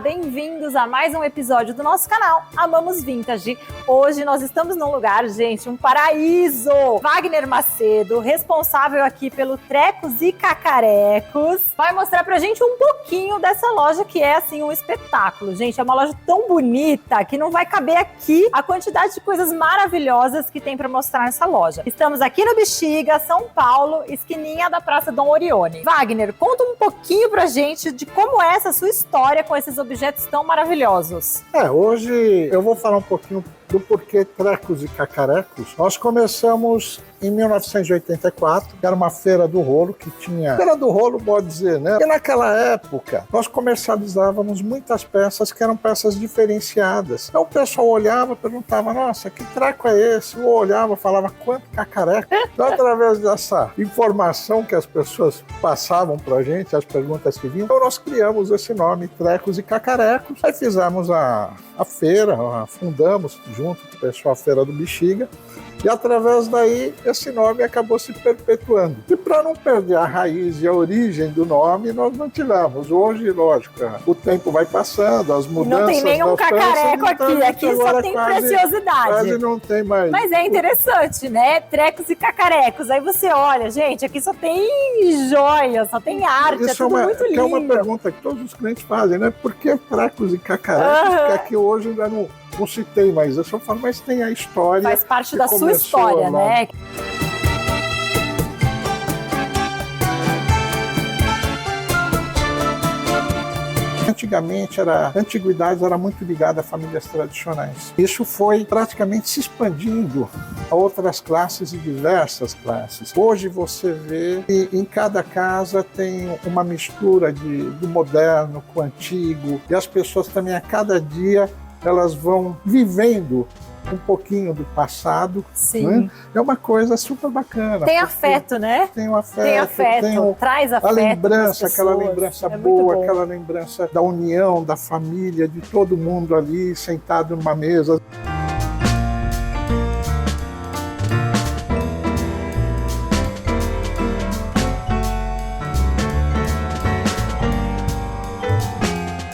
bem-vindos a mais um episódio do nosso canal Amamos Vintage. Hoje nós estamos num lugar, gente, um paraíso! Wagner Macedo, responsável aqui pelo Trecos e Cacarecos, vai mostrar pra gente um pouquinho dessa loja que é, assim, um espetáculo. Gente, é uma loja tão bonita que não vai caber aqui a quantidade de coisas maravilhosas que tem pra mostrar nessa loja. Estamos aqui no Bexiga, São Paulo, esquininha da Praça Dom Orione. Wagner, conta um pouquinho pra gente de como é essa sua história com esses objetos tão maravilhosos. Hoje eu vou falar um pouquinho do porquê Trecos e Cacarecos. Nós começamos em 1984, que era uma feira do rolo que tinha... Feira do rolo, pode dizer, né? E naquela época, nós comercializávamos muitas peças que eram peças diferenciadas. Então o pessoal olhava, perguntava, nossa, que treco é esse? Eu olhava, falava, quanto cacareco? Então, através dessa informação que as pessoas passavam pra gente, as perguntas que vinham, então nós criamos esse nome, Trecos e Cacarecos. Aí fizemos a feira, fundamos junto com o pessoal a Feira do Bexiga, e através daí esse nome acabou se perpetuando. E para não perder a raiz e a origem do nome, nós mantivemos. Hoje, lógico, o tempo vai passando, as mudanças... Não tem nenhum cacareco aqui, aqui só tem preciosidade. Quase não tem mais. Mas é interessante, né? Trecos e cacarecos. Aí você olha, gente, aqui só tem joias, só tem arte, isso é tudo muito lindo. É uma pergunta que todos os clientes fazem, né? Por que trecos e cacarecos? Que aqui hoje ainda não citei, mas eu só falo, mas tem a história. Faz parte da sua história, lá, né? Antigamente, antiguidades era muito ligada a famílias tradicionais. Isso foi praticamente se expandindo a outras classes e diversas classes. Hoje você vê que em cada casa tem uma mistura do moderno com o antigo, e as pessoas também a cada dia elas vão vivendo um pouquinho do passado. Sim. Né? É uma coisa super bacana. Tem afeto, né? Tem o afeto. Traz afeto. A lembrança, aquela lembrança boa, aquela lembrança da união, da família, de todo mundo ali sentado numa mesa.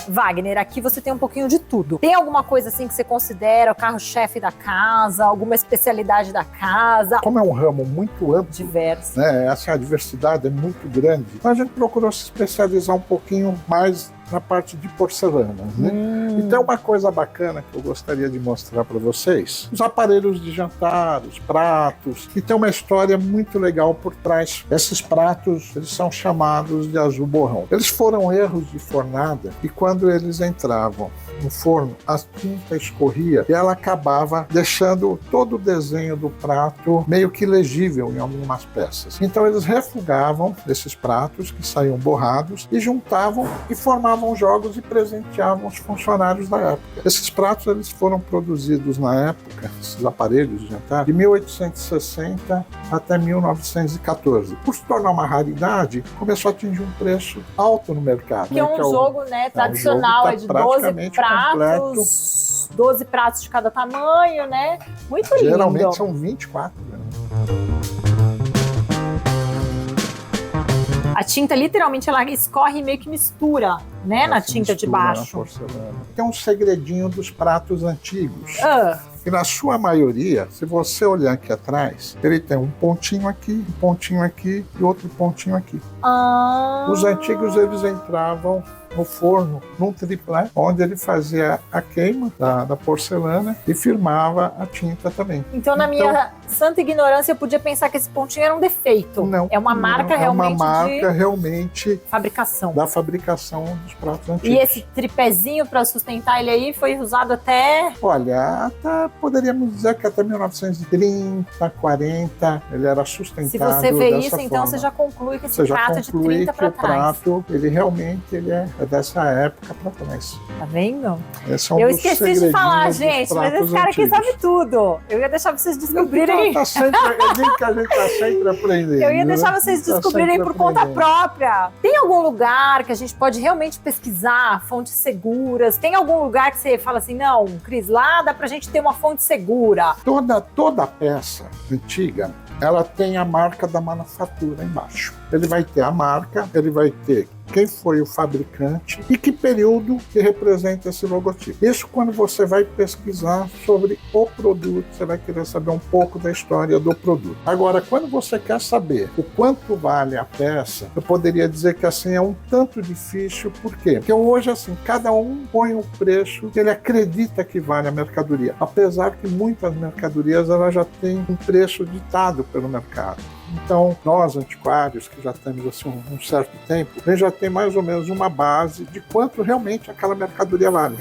Wagner, aqui você tem um pouquinho de tudo. Tem alguma coisa assim que você considera o carro-chefe da casa, alguma especialidade da casa? Como é um ramo muito amplo, diverso, né? Essa diversidade é muito grande. A gente procurou se especializar um pouquinho mais na parte de porcelana, né? Então, uma coisa bacana que eu gostaria de mostrar para vocês, os aparelhos de jantar, os pratos, que tem uma história muito legal por trás. Esses pratos, eles são chamados de azul borrão. Eles foram erros de fornada e quando eles entravam no forno, a tinta escorria e ela acabava deixando todo o desenho do prato meio que legível em algumas peças. Então eles refugavam esses pratos que saíam borrados e juntavam e formavam jogos e presenteavam os funcionários da época. Esses pratos eles foram produzidos na época, esses aparelhos de jantar, de 1860 até 1914. Por se tornar uma raridade, começou a atingir um preço alto no mercado. Que é um jogo, né, tradicional, é de 12 pratos, completo. 12 pratos de cada tamanho, né? Muito lindo. Geralmente são 24, né? A tinta, literalmente, ela escorre e meio que mistura, né, na tinta de baixo. Tem um segredinho dos pratos antigos. E na sua maioria, se você olhar aqui atrás, ele tem um pontinho aqui e outro pontinho aqui. Os antigos, eles entravam no forno, num triplé, onde ele fazia a queima da porcelana e firmava a tinta também. Então, na minha santa ignorância, eu podia pensar que esse pontinho era um defeito. Não. É uma marca realmente uma marca realmente fabricação. Da fabricação dos pratos antigos. E esse tripézinho para sustentar ele aí foi usado até... Olha, poderíamos dizer que até 1930, 40, ele era sustentado. Se você vê isso, forma. Então você já conclui que esse prato é de 30 para trás. O prato, ele realmente é dessa época para trás. Tá vendo? Esse é um eu esqueci de falar, gente, mas esse cara aqui sabe tudo. Eu ia deixar vocês descobrirem. Eu digo que a gente tá sempre aprendendo. Eu ia deixar vocês descobrirem por conta própria. Tem algum lugar que a gente pode realmente pesquisar fontes seguras? Tem algum lugar que você fala assim, não, Cris, lá dá pra gente ter uma fonte segura? Toda peça antiga, ela tem a marca da manufatura embaixo. Ele vai ter a marca, ele vai ter quem foi o fabricante e que período que representa esse logotipo. Isso quando você vai pesquisar sobre o produto, você vai querer saber um pouco da história do produto. Agora, quando você quer saber o quanto vale a peça, eu poderia dizer que assim é um tanto difícil. Por quê? Porque hoje, assim, cada um põe o preço que ele acredita que vale a mercadoria, apesar que muitas mercadorias elas já têm um preço ditado pelo mercado. Então, nós, antiquários, que já temos assim, um certo tempo, a gente já tem mais ou menos uma base de quanto realmente aquela mercadoria vale.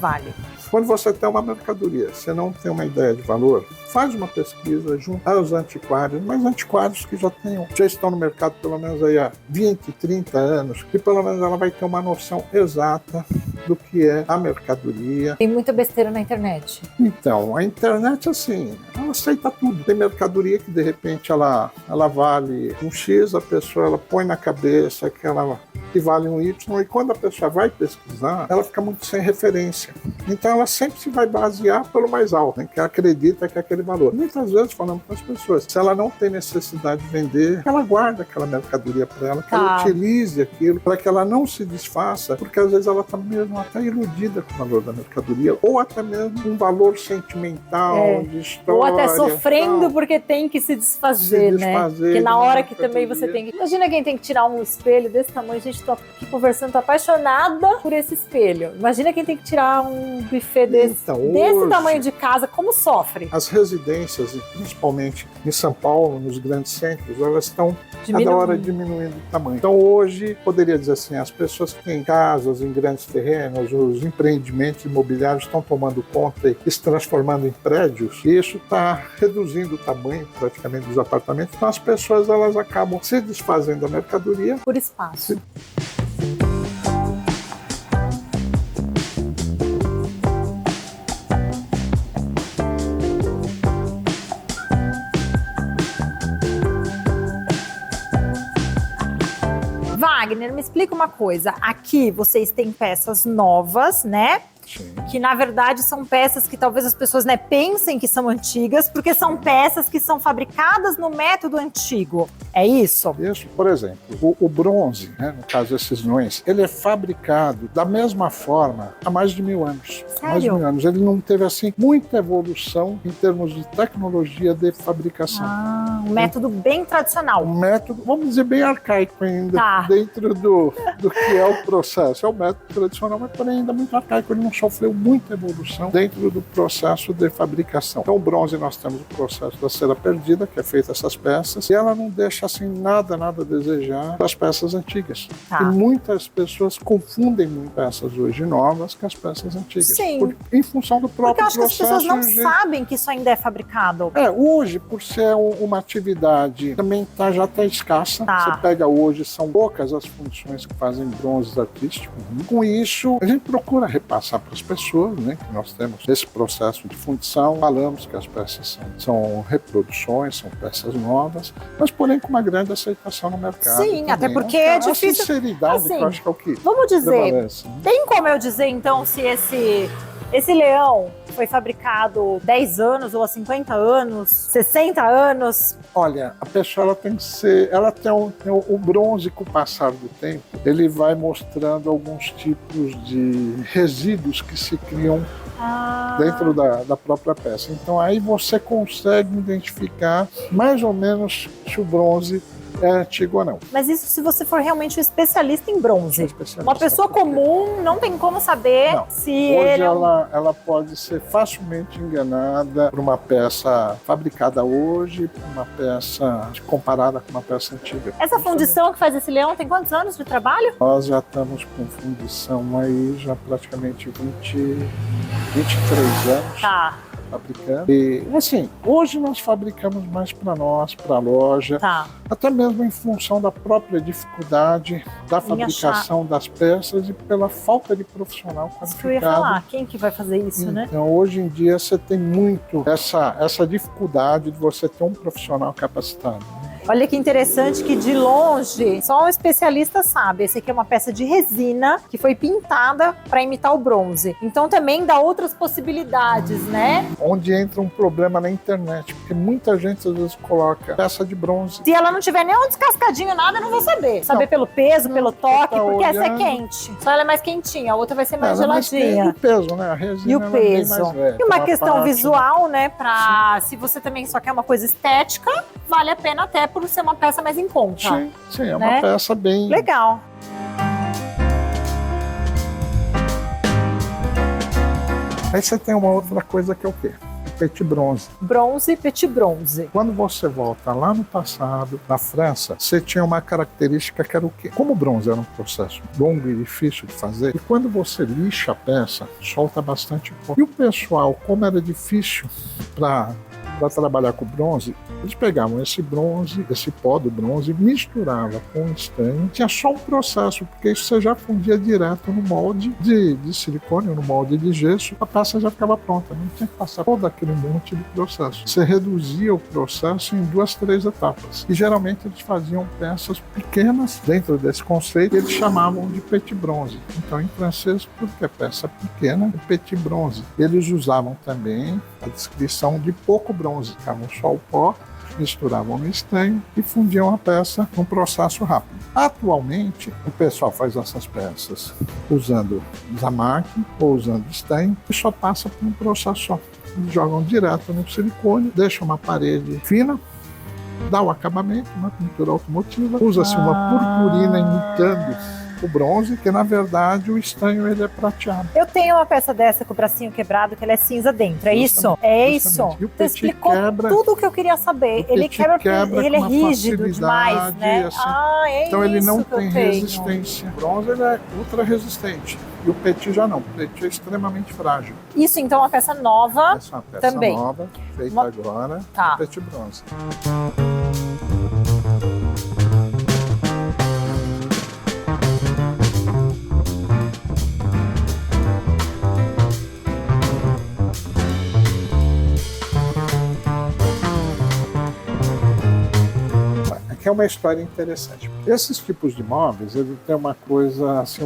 Quando você tem uma mercadoria, você não tem uma ideia de valor, faz uma pesquisa junto aos antiquários, mas antiquários que já estão no mercado pelo menos aí há 20, 30 anos, que pelo menos ela vai ter uma noção exata do que é a mercadoria. Tem muita besteira na internet. Então, a internet, assim, ela aceita tudo. Tem mercadoria que, de repente, ela vale um X, a pessoa ela põe na cabeça que vale um Y, e quando a pessoa vai pesquisar, ela fica muito sem referência. Então, ela sempre se vai basear pelo mais alto, né, que acredita que é aquele valor. Muitas vezes, falando para as pessoas, se ela não tem necessidade de vender, ela guarda aquela mercadoria para ela, que ela utilize aquilo, para que ela não se desfaça, porque às vezes ela está mesmo até iludida com o valor da mercadoria, ou até mesmo um valor sentimental, de história. Ou até sofrendo porque tem que se desfazer, né? Porque na hora que também você tem que... Imagina quem tem que tirar um espelho desse tamanho, a gente tá aqui conversando, tô apaixonada por esse espelho. Imagina quem tem que tirar um buffet desse tamanho de casa, como sofre? As residências, principalmente em São Paulo, nos grandes centros, elas estão cada hora diminuindo o tamanho. Então hoje, poderia dizer assim, as pessoas que têm casas em grandes terrenos, os empreendimentos imobiliários estão tomando conta e se transformando em prédios, e isso está reduzindo o tamanho praticamente dos apartamentos. Então as pessoas elas acabam se desfazendo da mercadoria por espaço. Wagner, me explica uma coisa. Aqui vocês têm peças novas, né? Sim. Que na verdade são peças que talvez as pessoas, né, pensem que são antigas, porque são peças que são fabricadas no método antigo. É isso? Isso, por exemplo, o bronze, né, no caso desses leões, ele é fabricado da mesma forma há mais de 1000 anos. Sério? Mais de 1000 anos. Ele não teve assim muita evolução em termos de tecnologia de fabricação. Um método bem tradicional. Um método, vamos dizer, bem arcaico ainda, dentro do que é o processo. É um método tradicional, mas porém ainda muito arcaico. Ele não sofreu muita evolução dentro do processo de fabricação. Então, o bronze, nós temos o processo da cera perdida, que é feita essas peças, e ela não deixa assim nada a desejar das peças antigas. E muitas pessoas confundem muito peças hoje novas com as peças antigas. Sim. Em função do próprio processo. Porque eu acho que as pessoas não sabem que isso ainda é fabricado. Hoje, por ser uma atividade também já está escassa. Você pega hoje, são poucas as funções que fazem bronzes artísticos. Com isso, a gente procura repassar para as pessoas, né, que nós temos esse processo de fundição. Falamos que as peças são reproduções, são peças novas, mas porém com uma grande aceitação no mercado. Sim, também. até porque é difícil. A sinceridade, assim, que eu acho que é o que vamos dizer, prevalece, né? Tem como eu dizer então se esse leão foi fabricado 10 anos ou há 50 anos, 60 anos? Olha, a pessoa ela tem que ser, ela tem o bronze, com o passar do tempo, ele vai mostrando alguns tipos de resíduos que se criam dentro da própria peça. Então aí você consegue identificar mais ou menos se o bronze é antigo ou não. Mas isso se você for realmente um especialista em bronze. Uma pessoa comum não tem como saber se hoje ela pode ser facilmente enganada por uma peça fabricada hoje, por uma peça comparada com uma peça antiga. Essa fundição que faz esse leão tem quantos anos de trabalho? Nós já estamos com fundição aí já praticamente 23 anos. Fabricando. E assim, hoje nós fabricamos mais para nós, para a loja, até mesmo em função da própria dificuldade da fabricação das peças e pela falta de profissional qualificado. Isso que eu ia falar, quem que vai fazer isso, né? Então hoje em dia você tem muito essa dificuldade de você ter um profissional capacitado. Olha que interessante que de longe só um especialista sabe. Esse aqui é uma peça de resina que foi pintada para imitar o bronze. Então também dá outras possibilidades, né? Onde entra um problema na internet. porque muita gente às vezes coloca peça de bronze. Se ela não tiver nem um descascadinho, nada, eu não vou saber. Saber pelo peso, pelo toque, tá porque essa é olhando. quente. Só ela é mais quentinha, a outra vai ser mais Ela é mais quente. E geladinha. o peso, né? A resina E o ela é bem peso. mais leve. E uma Então, a questão parte- visual, né? Pra se você também só quer uma coisa estética, vale a pena até por ser uma peça mais em conta. Sim, sim, é né? uma peça bem... Legal. Aí você tem uma outra coisa que é o quê? O petit bronze. Bronze e petit bronze. Quando você volta lá no passado, na França, você tinha uma característica que era o quê? Como o bronze era um processo longo e difícil de fazer, e quando você lixa a peça, solta bastante pó. E o pessoal, como era difícil para trabalhar com bronze, eles pegavam esse bronze, esse pó do bronze, misturava com estanho. Tinha só um processo, porque isso você já fundia direto no molde de silicone, no molde de gesso, a peça já ficava pronta. Não tinha que passar todo aquele monte de processo. Você reduzia o processo em 2, 3 etapas. E geralmente eles faziam peças pequenas dentro desse conceito, e eles chamavam de petit bronze. Então, em francês, porque é peça pequena, é petit bronze. Eles usavam também a descrição de pouco bronze, ficavam só o pó, misturavam no estanho e fundiam a peça num processo rápido. Atualmente, o pessoal faz essas peças usando zamaque ou usando estanho e só passa por um processo só. Eles jogam direto no silicone, deixam uma parede fina, dá o acabamento, uma pintura automotiva, usa-se uma purpurina imitando o bronze, que na verdade o estanho ele é prateado. Eu tenho uma peça dessa com o bracinho quebrado, que ela é cinza dentro, é isso? É isso. E o Você petit explicou quebra, tudo o que eu queria saber. o Ele petit quebra, quebra ele é com uma rígido demais, facilidade, né? assim. É então ele isso não que eu tem tenho. resistência. O bronze ele é ultra resistente. E o petit já não. O petit é extremamente frágil. Isso, então, é uma peça nova. Essa é uma peça também. nova, feita agora, Tá. petit bronze. Aqui é uma história interessante. Esses tipos de móveis, ele tem uma coisa, assim,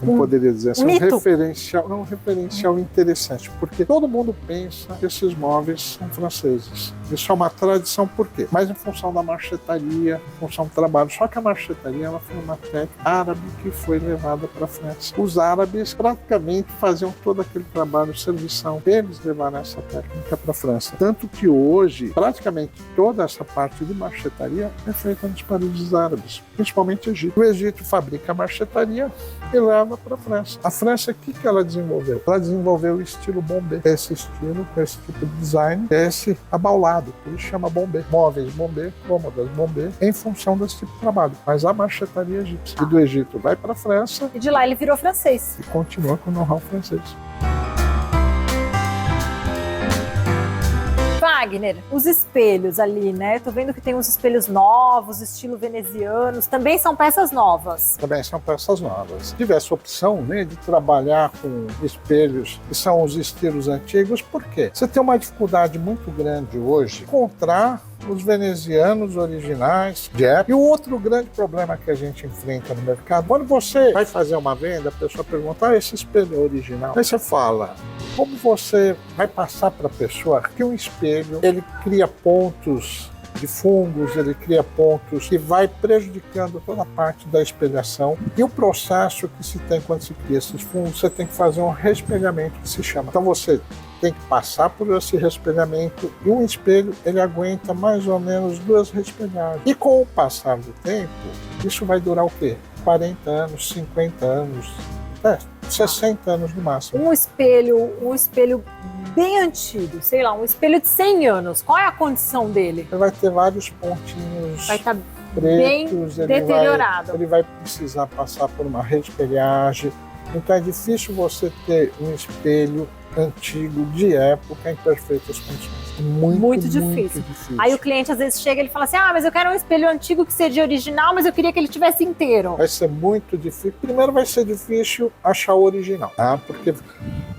como poderia dizer, assim, um referencial interessante, porque todo mundo pensa que esses móveis são franceses. Isso é uma tradição, por quê? Mas em função da marchetaria, em função do trabalho. Só que a marchetaria ela foi uma técnica árabe que foi levada para a França. Os árabes praticamente faziam todo aquele trabalho de servição. Eles levaram essa técnica para a França. Tanto que hoje, praticamente toda essa parte de marchetaria é feita nos países árabes, principalmente o Egito. O Egito fabrica a marchetaria e leva para a França. A França, o que ela desenvolveu? Ela desenvolveu o estilo bombê. Esse estilo, com esse tipo de design, esse abaulado, por isso chama bombê. Móveis bombê, cômodas bombê, em função desse tipo de trabalho. Mas a marchetaria egípcia. E do Egito vai para a França. E de lá ele virou francês. E continua com o know-how francês. Wagner, os espelhos ali, né? Tô vendo que tem uns espelhos novos, estilo venezianos, também são peças novas. Também são peças novas. Se tivesse opção, né, de trabalhar com espelhos que são os estilos antigos, por quê? Você tem uma dificuldade muito grande hoje encontrar os venezianos originais de época. E o outro grande problema que a gente enfrenta no mercado, quando você vai fazer uma venda, a pessoa pergunta, esse espelho é original? Aí você fala, como você vai passar para a pessoa que um espelho, ele cria pontos de fungos, ele cria pontos que vai prejudicando toda a parte da espelhação. E o processo que se tem quando se cria esses fungos, você tem que fazer um respelhamento que se chama. Então você tem que passar por esse respelhamento e um espelho ele aguenta mais ou menos 2 respelhagens. E com o passar do tempo, isso vai durar o quê? 40 anos, 50 anos, 60 anos no máximo. Um espelho bem antigo, sei lá, um espelho de 100 anos, qual é a condição dele? Ele vai ter vários pontinhos Vai estar pretos, bem deteriorado. Ele vai precisar passar por uma respelhagem. Então é difícil você ter um espelho antigo, de época, em perfeitas condições. Muito difícil. Aí o cliente às vezes chega e ele fala assim, mas eu quero um espelho antigo que seja original, mas eu queria que ele tivesse inteiro. Vai ser muito difícil. Primeiro vai ser difícil achar o original, tá? Porque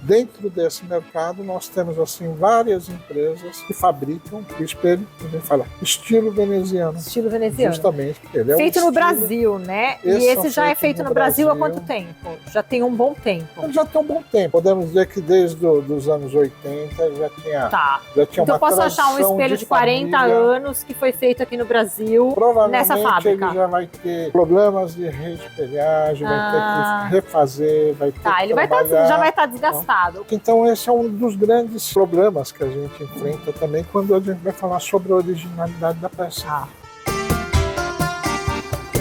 Dentro desse mercado, nós temos assim várias empresas que fabricam espelho, também fala, estilo veneziano. Estilo veneziano. Justamente. Ele é feito um no estilo... Brasil, né? E esse já é feito no Brasil há quanto tempo? Já tem um bom tempo. Já tem um bom tempo. Podemos dizer que desde os anos 80 já tinha, já tinha então uma posso achar um espelho de 40 anos que foi feito aqui no Brasil, nessa fábrica. Ele já vai ter problemas de reespelhagem, vai ter que refazer, vai ter que ele já vai estar desgastado. Então esse é um dos grandes problemas que a gente enfrenta também quando a gente vai falar sobre a originalidade da peça.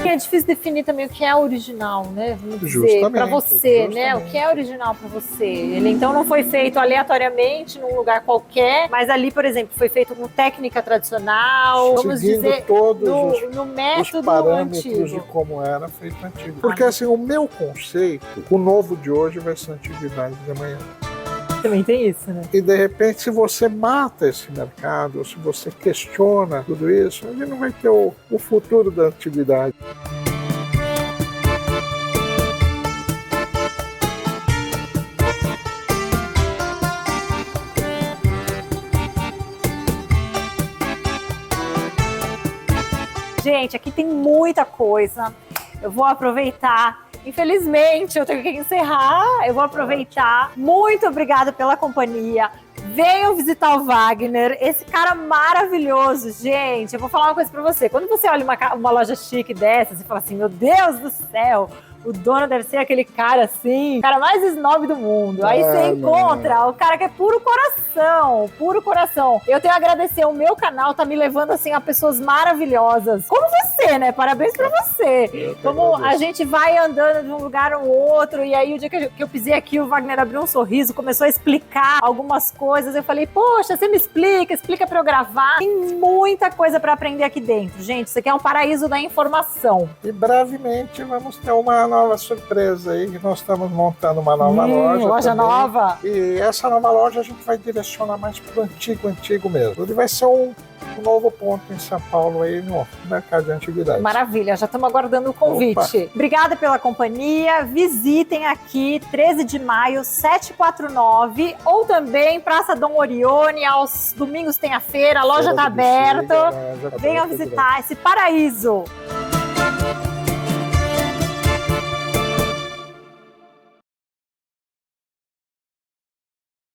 É difícil definir também o que é original, né? Vamos dizer, para você, né? O que é original para você. Ele então não foi feito aleatoriamente num lugar qualquer, mas ali, por exemplo, foi feito com técnica tradicional, vamos dizer, no método os parâmetros antigo. De como era feito antigo. Porque assim, o meu conceito, o novo de hoje vai ser a antiguidade de amanhã. Também tem isso, né? E de repente, se você mata esse mercado, ou se você questiona tudo isso, a gente não vai ter o futuro da antiguidade. Gente, aqui tem muita coisa. Eu vou aproveitar. Infelizmente, eu tenho que encerrar. Eu vou aproveitar. Muito obrigada pela companhia. Venham visitar o Wagner, esse cara maravilhoso, gente. Eu vou falar uma coisa pra você. Quando você olha uma loja chique dessa, você fala assim, meu Deus do céu, o dono deve ser aquele cara assim, o cara mais snob do mundo. Aí você encontra o cara que é puro coração, puro coração. Eu tenho a agradecer, o meu canal tá me levando assim a pessoas maravilhosas. Como você, né? Parabéns pra você. Como a gente vai andando de um lugar ao outro, e aí o dia que eu pisei aqui, o Wagner abriu um sorriso, começou a explicar algumas coisas. Eu falei, poxa, você me explica pra eu gravar. Tem muita coisa pra aprender aqui dentro. Gente, isso aqui é um paraíso da informação. E brevemente vamos ter uma nova surpresa aí, que nós estamos montando uma nova loja. Loja também. Nova. E essa nova loja a gente vai direcionar mais pro antigo mesmo. Ele vai ser um novo ponto em São Paulo aí no mercado de antiguidades. Maravilha, já estamos aguardando o convite. Opa. Obrigada pela companhia. Visitem aqui, 13 de maio, 749, ou também Praça Dom Orione, aos domingos tem a feira, a loja está aberta. Venham visitar esse paraíso.